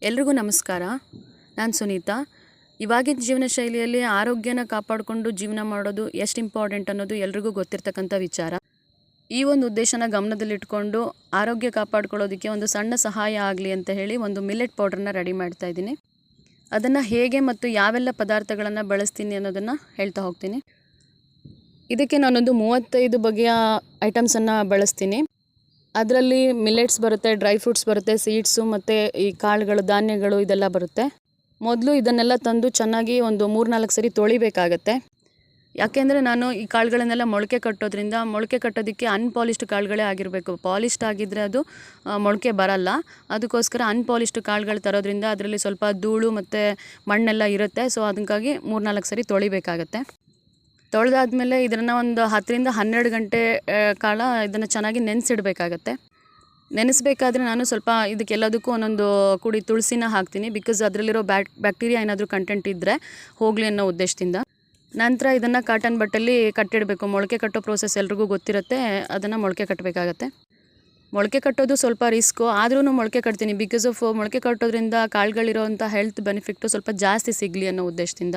ಎಲ್ರಿಗೂ ನಮಸ್ಕಾರ. ನಾನು ಸುನೀತಾ. ಇವಾಗಿನ ಜೀವನ ಶೈಲಿಯಲ್ಲಿ ಆರೋಗ್ಯನ ಕಾಪಾಡಿಕೊಂಡು ಜೀವನ ಮಾಡೋದು ಎಷ್ಟು ಇಂಪಾರ್ಟೆಂಟ್ ಅನ್ನೋದು ಎಲ್ರಿಗೂ ಗೊತ್ತಿರ್ತಕ್ಕಂಥ ವಿಚಾರ. ಈ ಒಂದು ಉದ್ದೇಶನ ಗಮನದಲ್ಲಿಟ್ಕೊಂಡು ಆರೋಗ್ಯ ಕಾಪಾಡ್ಕೊಳ್ಳೋದಕ್ಕೆ ಒಂದು ಸಣ್ಣ ಸಹಾಯ ಆಗಲಿ ಅಂತ ಹೇಳಿ ಒಂದು ಮಿಲ್ಲೆಟ್ ಪೌಡ್ರನ್ನ ರೆಡಿ ಮಾಡ್ತಾ ಇದ್ದೀನಿ. ಅದನ್ನು ಹೇಗೆ ಮತ್ತು ಯಾವೆಲ್ಲ ಪದಾರ್ಥಗಳನ್ನು ಬಳಸ್ತೀನಿ ಅನ್ನೋದನ್ನು ಹೇಳ್ತಾ ಹೋಗ್ತೀನಿ. ಇದಕ್ಕೆ ನಾನೊಂದು 35 ಬಗೆಯ ಐಟಮ್ಸನ್ನು ಬಳಸ್ತೀನಿ. ಅದರಲ್ಲಿ ಮಿಲ್ಲೆಟ್ಸ್ ಬರುತ್ತೆ, ಡ್ರೈ ಫ್ರೂಟ್ಸ್ ಬರುತ್ತೆ, ಸೀಡ್ಸು ಮತ್ತು ಈ ಕಾಳುಗಳು, ಧಾನ್ಯಗಳು ಇದೆಲ್ಲ ಬರುತ್ತೆ. ಮೊದಲು ಇದನ್ನೆಲ್ಲ ತಂದು ಚೆನ್ನಾಗಿ ಒಂದು 3-4 ಸರಿ ತೊಳಿಬೇಕಾಗತ್ತೆ. ಯಾಕೆಂದರೆ ನಾನು ಈ ಕಾಳುಗಳನ್ನೆಲ್ಲ ಮೊಳಕೆ ಕಟ್ಟೋದ್ರಿಂದ ಮೊಳಕೆ ಕಟ್ಟೋದಕ್ಕೆ ಅನ್ಪಾಲಿಷ್ಡ್ ಕಾಳುಗಳೇ ಆಗಿರಬೇಕು. ಪಾಲಿಷ್ಡ್ ಆಗಿದ್ದರೆ ಅದು ಮೊಳಕೆ ಬರಲ್ಲ. ಅದಕ್ಕೋಸ್ಕರ ಅನ್ಪಾಲಿಷ್ಡ್ ಕಾಳುಗಳು ತರೋದ್ರಿಂದ ಅದರಲ್ಲಿ ಸ್ವಲ್ಪ ಧೂಳು ಮತ್ತು ಮಣ್ಣೆಲ್ಲ ಇರುತ್ತೆ. ಸೊ ಅದಕ್ಕಾಗಿ 3-4 ಸರಿ ತೊಳಿಬೇಕಾಗತ್ತೆ. ತೊಳೆದಾದ್ಮೇಲೆ ಇದನ್ನು ಒಂದು 10ರಿಂದ 12 ಗಂಟೆ ಕಾಲ ಇದನ್ನು ಚೆನ್ನಾಗಿ ನೆನೆಸಿಡಬೇಕಾಗತ್ತೆ. ನೆನೆಸಬೇಕಾದ್ರೆ ನಾನು ಸ್ವಲ್ಪ ಇದಕ್ಕೆಲ್ಲದಕ್ಕೂ ಒಂದೊಂದು ಕುಡಿ ತುಳಸಿನ ಹಾಕ್ತೀನಿ. ಬಿಕಾಸ್ ಅದರಲ್ಲಿರೋ ಬ್ಯಾಕ್ಟೀರಿಯಾ ಏನಾದರೂ ಕಂಟೆಂಟ್ ಇದ್ದರೆ ಹೋಗಲಿ ಅನ್ನೋ ಉದ್ದೇಶದಿಂದ. ನಂತರ ಇದನ್ನು ಕಾಟನ್ ಬಟ್ಟೆಯಲ್ಲಿ ಕಟ್ಟಿಡಬೇಕು. ಮೊಳಕೆ ಕಟ್ಟೋ ಪ್ರೋಸೆಸ್ ಎಲ್ರಿಗೂ ಗೊತ್ತಿರುತ್ತೆ. ಅದನ್ನು ಮೊಳಕೆ ಕಟ್ಟಬೇಕಾಗತ್ತೆ. ಮೊಳಕೆ ಕಟ್ಟೋದು ಸ್ವಲ್ಪ ರಿಸ್ಕು, ಆದ್ರೂ ಮೊಳಕೆ ಕಟ್ತೀನಿ. ಬಿಕಾಸ್ ಆಫ್ ಮೊಳಕೆ ಕಟ್ಟೋದ್ರಿಂದ ಕಾಳುಗಳಿರೋಂಥ ಹೆಲ್ತ್ ಬೆನಿಫಿಟ್ಟು ಸ್ವಲ್ಪ ಜಾಸ್ತಿ ಸಿಗಲಿ ಅನ್ನೋ ಉದ್ದೇಶದಿಂದ.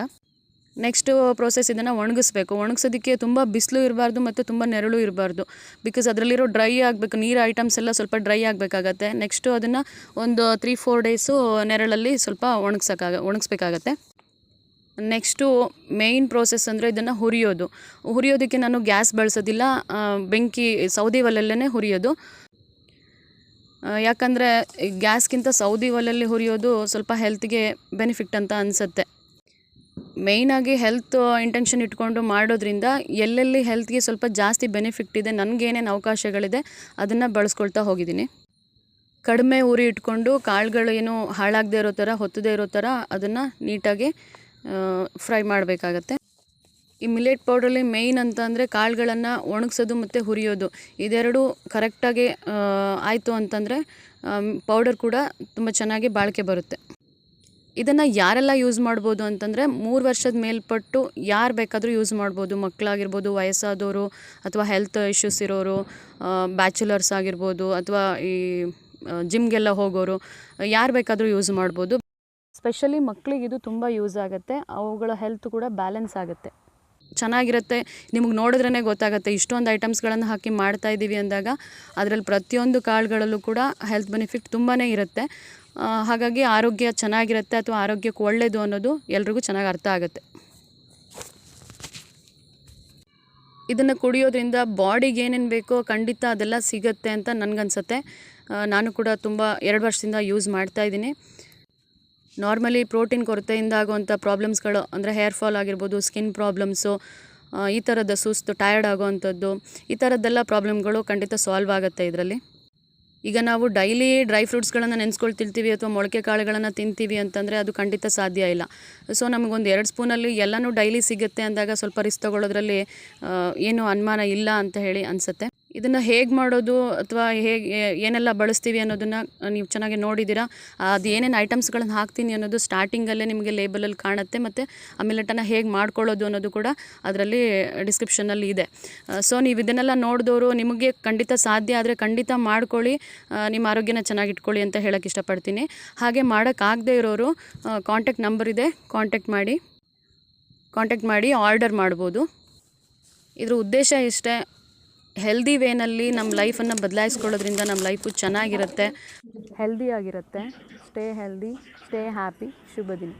ನೆಕ್ಸ್ಟು ಪ್ರೋಸೆಸ್ ಇದನ್ನು ಒಣಗಿಸ್ಬೇಕು. ಒಣಗಿಸೋದಕ್ಕೆ ತುಂಬ ಬಿಸಿಲು ಇರಬಾರ್ದು ಮತ್ತು ತುಂಬ ನೆರಳು ಇರಬಾರ್ದು. ಬಿಕಾಸ್ ಅದರಲ್ಲಿರೋ ಡ್ರೈ ಆಗಬೇಕು, ನೀರು ಐಟಮ್ಸ್ ಎಲ್ಲ ಸ್ವಲ್ಪ ಡ್ರೈ ಆಗಬೇಕಾಗತ್ತೆ. ನೆಕ್ಸ್ಟು ಅದನ್ನು ಒಂದು 3-4 ಡೇಸು ನೆರಳಲ್ಲಿ ಸ್ವಲ್ಪ ಒಣಗಿಸ್ಬೇಕಾಗತ್ತೆ. ನೆಕ್ಸ್ಟು ಮೇಯ್ನ್ ಪ್ರೋಸೆಸ್ ಅಂದರೆ ಇದನ್ನು ಹುರಿಯೋದಕ್ಕೆ ನಾನು ಗ್ಯಾಸ್ ಬಳಸೋದಿಲ್ಲ, ಬೆಂಕಿ ಸೌದೆ ಒಲೆಯಲ್ಲೇ ಹುರಿಯೋದು. ಯಾಕಂದರೆ ಗ್ಯಾಸ್ಗಿಂತ ಸೌದೆ ಒಲೆಯಲ್ಲಿ ಹುರಿಯೋದು ಸ್ವಲ್ಪ ಹೆಲ್ತ್ಗೆ ಬೆನಿಫಿಟ್ ಅಂತ ಅನಿಸುತ್ತೆ. ಮೇಯ್ನಾಗಿ ಹೆಲ್ತ್ ಇಂಟೆನ್ಷನ್ ಇಟ್ಕೊಂಡು ಮಾಡೋದ್ರಿಂದ ಎಲ್ಲೆಲ್ಲಿ ಹೆಲ್ತ್ಗೆ ಸ್ವಲ್ಪ ಜಾಸ್ತಿ ಬೆನಿಫಿಟ್ ಇದೆ, ನನಗೇನೇನು ಅವಕಾಶಗಳಿದೆ ಅದನ್ನು ಬಳಸ್ಕೊಳ್ತಾ ಹೋಗಿದ್ದೀನಿ. ಕಡಿಮೆ ಉರಿ ಇಟ್ಕೊಂಡು ಕಾಳುಗಳು ಏನು ಹಾಳಾಗದೇ ಇರೋ ಥರ, ಹೊತ್ತದೇ ಇರೋ ಥರ ಅದನ್ನು ನೀಟಾಗಿ ಫ್ರೈ ಮಾಡಬೇಕಾಗತ್ತೆ. ಈ ಮಿಲ್ಲೆಟ್ ಪೌಡ್ರಲ್ಲಿ ಮೇಯ್ನ್ ಅಂತ ಅಂದರೆ ಕಾಳುಗಳನ್ನು ಒಣಗಿಸೋದು ಮತ್ತು ಹುರಿಯೋದು, ಇದೆರಡು ಕರೆಕ್ಟಾಗಿ ಆಯಿತು ಅಂತಂದರೆ ಪೌಡರ್ ಕೂಡ ತುಂಬ ಚೆನ್ನಾಗಿ ಬಾಳಿಕೆ ಬರುತ್ತೆ. ಇದನ್ನು ಯಾರೆಲ್ಲ ಯೂಸ್ ಮಾಡ್ಬೋದು ಅಂತಂದರೆ 3 ವರ್ಷದ ಮೇಲ್ಪಟ್ಟು ಯಾರು ಬೇಕಾದರೂ ಯೂಸ್ ಮಾಡ್ಬೋದು. ಮಕ್ಕಳಾಗಿರ್ಬೋದು, ವಯಸ್ಸಾದವರು, ಅಥವಾ ಹೆಲ್ತ್ ಇಶ್ಯೂಸ್ ಇರೋರು, ಬ್ಯಾಚುಲರ್ಸ್ ಆಗಿರ್ಬೋದು, ಅಥವಾ ಈ ಜಿಮ್ಗೆಲ್ಲ ಹೋಗೋರು, ಯಾರು ಬೇಕಾದರೂ ಯೂಸ್ ಮಾಡ್ಬೋದು. ಸ್ಪೆಷಲಿ ಮಕ್ಕಳಿಗೆ ಇದು ತುಂಬ ಯೂಸ್ ಆಗುತ್ತೆ. ಅವುಗಳ ಹೆಲ್ತ್ ಕೂಡ ಬ್ಯಾಲೆನ್ಸ್ ಆಗುತ್ತೆ, ಚೆನ್ನಾಗಿರುತ್ತೆ. ನಿಮಗೆ ನೋಡಿದ್ರೇ ಗೊತ್ತಾಗುತ್ತೆ. ಇಷ್ಟೊಂದು ಐಟಮ್ಸ್ಗಳನ್ನು ಹಾಕಿ ಮಾಡ್ತಾಯಿದ್ದೀವಿ ಅಂದಾಗ ಅದರಲ್ಲಿ ಪ್ರತಿಯೊಂದು ಕಾಳುಗಳಲ್ಲೂ ಕೂಡ ಹೆಲ್ತ್ ಬೆನಿಫಿಟ್ ತುಂಬಾ ಇರುತ್ತೆ. ಹಾಗಾಗಿ ಆರೋಗ್ಯ ಚೆನ್ನಾಗಿರುತ್ತೆ ಅಥವಾ ಆರೋಗ್ಯಕ್ಕೆ ಒಳ್ಳೆಯದು ಅನ್ನೋದು ಎಲ್ರಿಗೂ ಚೆನ್ನಾಗಿ ಅರ್ಥ ಆಗುತ್ತೆ. ಇದನ್ನು ಕುಡಿಯೋದ್ರಿಂದ ಬಾಡಿಗೆ ಏನೇನು ಬೇಕೋ ಖಂಡಿತ ಅದೆಲ್ಲ ಸಿಗುತ್ತೆ ಅಂತ ನನಗನ್ಸುತ್ತೆ. ನಾನು ಕೂಡ ತುಂಬ 2 ವರ್ಷದಿಂದ ಯೂಸ್ ಮಾಡ್ತಾಯಿದ್ದೀನಿ. ನಾರ್ಮಲಿ ಪ್ರೋಟೀನ್ ಕೊರತೆಯಿಂದ ಆಗುವಂಥ ಪ್ರಾಬ್ಲಮ್ಸ್ಗಳು ಅಂದರೆ ಹೇರ್ ಫಾಲ್ ಆಗಿರ್ಬೋದು, ಸ್ಕಿನ್ ಪ್ರಾಬ್ಲಮ್ಸು, ಈ ಥರದ ಸುಸ್ತು, ಟಯರ್ಡ್ ಆಗೋವಂಥದ್ದು, ಈ ಥರದ್ದೆಲ್ಲ ಪ್ರಾಬ್ಲಮ್ಗಳು ಖಂಡಿತ ಸಾಲ್ವ್ ಆಗುತ್ತೆ ಇದರಲ್ಲಿ. ಈಗ ನಾವು ಡೈಲಿ ಡ್ರೈ ಫ್ರೂಟ್ಸ್ಗಳನ್ನು ನೆನೆಸ್ಕೊಳ್ತಿರ್ತೀವಿ ಅಥವಾ ಮೊಳಕೆ ಕಾಳುಗಳನ್ನು ತಿಂತೀವಿ ಅಂತಂದರೆ ಅದು ಖಂಡಿತ ಸಾಧ್ಯ ಇಲ್ಲ. ಸೊ ನಮಗೊಂದು 2 ಸ್ಪೂನಲ್ಲಿ ಎಲ್ಲನೂ ಡೈಲಿ ಸಿಗುತ್ತೆ ಅಂದಾಗ ಸ್ವಲ್ಪ ರಿಸ್ಕ್ ತೊಗೊಳ್ಳೋದ್ರಲ್ಲಿ ಏನೂ ಅನುಮಾನ ಇಲ್ಲ ಅಂತ ಹೇಳಿ ಅನಿಸುತ್ತೆ. ಇದನ್ನು ಹೇಗೆ ಮಾಡೋದು ಅಥವಾ ಏನೆಲ್ಲ ಬಳಸ್ತೀವಿ ಅನ್ನೋದನ್ನು ನೀವು ಚೆನ್ನಾಗಿ ನೋಡಿದ್ದೀರಾ. ಅದು ಏನೇನು ಐಟಮ್ಸ್ಗಳನ್ನು ಹಾಕ್ತೀನಿ ಅನ್ನೋದು ಸ್ಟಾರ್ಟಿಂಗಲ್ಲೇ ನಿಮಗೆ ಲೇಬಲಲ್ಲಿ ಕಾಣುತ್ತೆ. ಮತ್ತು ಆ ಮಿಲ್ಲೆಟನ್ನು ಹೇಗೆ ಮಾಡ್ಕೊಳ್ಳೋದು ಅನ್ನೋದು ಕೂಡ ಅದರಲ್ಲಿ ಡಿಸ್ಕ್ರಿಪ್ಷನಲ್ಲಿ ಇದೆ. ಸೊ ನೀವು ಇದನ್ನೆಲ್ಲ ನೋಡಿದವರು ನಿಮಗೆ ಖಂಡಿತ ಸಾಧ್ಯ ಆದರೆ ಖಂಡಿತ ಮಾಡ್ಕೊಳ್ಳಿ, ನಿಮ್ಮ ಆರೋಗ್ಯನ ಚೆನ್ನಾಗಿಟ್ಕೊಳ್ಳಿ ಅಂತ ಹೇಳೋಕ್ಕೆ ಇಷ್ಟಪಡ್ತೀನಿ. ಹಾಗೆ ಮಾಡೋಕ್ಕಾಗದೇ ಇರೋರು ಕಾಂಟ್ಯಾಕ್ಟ್ ನಂಬರ್ ಇದೆ, ಕಾಂಟ್ಯಾಕ್ಟ್ ಮಾಡಿ ಆರ್ಡರ್ ಮಾಡ್ಬೋದು. ಇದ್ರ ಉದ್ದೇಶ ಇಷ್ಟೇ, ಹೆಲ್ದಿ ವೇನಲ್ಲಿ ನಮ್ಮ ಲೈಫನ್ನು ಬದಲಾಯಿಸ್ಕೊಳ್ಳೋದ್ರಿಂದ ನಮ್ಮ ಲೈಫು ಚೆನ್ನಾಗಿರುತ್ತೆ, ಹೆಲ್ದಿಯಾಗಿರುತ್ತೆ. Stay healthy, stay happy. ಶುಭ ದಿನ.